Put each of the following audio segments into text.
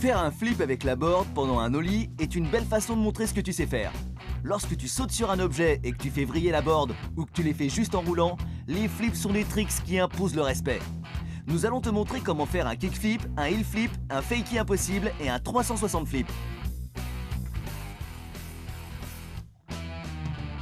Faire un flip avec la board pendant un ollie est une belle façon de montrer ce que tu sais faire. Lorsque tu sautes sur un objet et que tu fais vriller la board ou que tu les fais juste en roulant, les flips sont des tricks qui imposent le respect. Nous allons te montrer comment faire un kickflip, un heel flip, un fakie impossible et un 360 flip.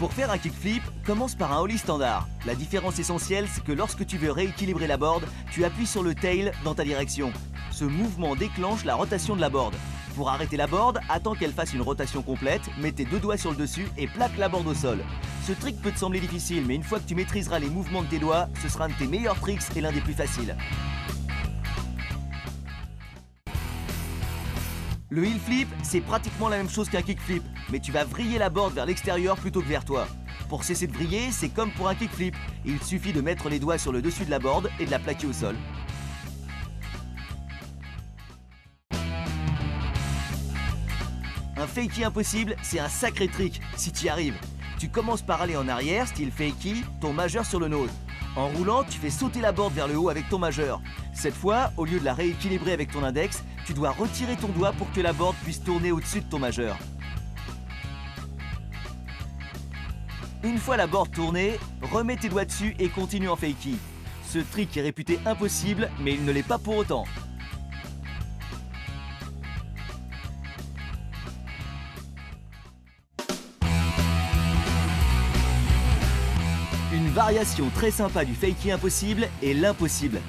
Pour faire un kickflip, commence par un ollie standard. La différence essentielle, c'est que lorsque tu veux rééquilibrer la board, tu appuies sur le tail dans ta direction. Ce mouvement déclenche la rotation de la board. Pour arrêter la board, attends qu'elle fasse une rotation complète, mets tes deux doigts sur le dessus et plaque la board au sol. Ce trick peut te sembler difficile, mais une fois que tu maîtriseras les mouvements de tes doigts, ce sera un de tes meilleurs tricks et l'un des plus faciles. Le heel flip, c'est pratiquement la même chose qu'un kickflip, mais tu vas vriller la board vers l'extérieur plutôt que vers toi. Pour cesser de vriller, c'est comme pour un kickflip. Il suffit de mettre les doigts sur le dessus de la board et de la plaquer au sol. Un fakie impossible, c'est un sacré trick si tu y arrives. Tu commences par aller en arrière, style fakie, ton majeur sur le nose. En roulant, tu fais sauter la board vers le haut avec ton majeur. Cette fois, au lieu de la rééquilibrer avec ton index, tu dois retirer ton doigt pour que la board puisse tourner au-dessus de ton majeur. Une fois la board tournée, remets tes doigts dessus et continue en fakie. Ce trick est réputé impossible, mais il ne l'est pas pour autant. Une variation très sympa du fakie impossible est l'impossible.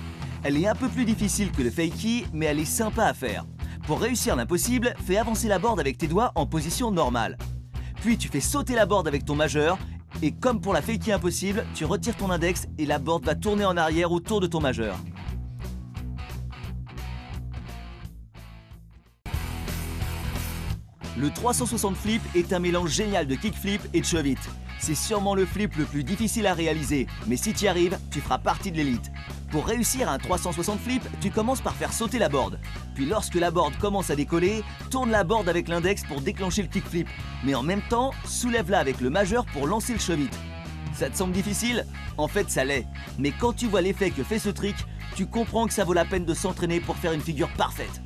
Elle est un peu plus difficile que le fakie, mais elle est sympa à faire. Pour réussir l'impossible, fais avancer la board avec tes doigts en position normale. Puis tu fais sauter la board avec ton majeur, et comme pour la fakie impossible, tu retires ton index et la board va tourner en arrière autour de ton majeur. Le 360 flip est un mélange génial de kickflip et de shove it. C'est sûrement le flip le plus difficile à réaliser, mais si tu y arrives, tu feras partie de l'élite. Pour réussir un 360 flip, tu commences par faire sauter la board. Puis lorsque la board commence à décoller, tourne la board avec l'index pour déclencher le kickflip. Mais en même temps, soulève-la avec le majeur pour lancer le shove it. Ça te semble difficile? En fait, ça l'est. Mais quand tu vois l'effet que fait ce trick, tu comprends que ça vaut la peine de s'entraîner pour faire une figure parfaite.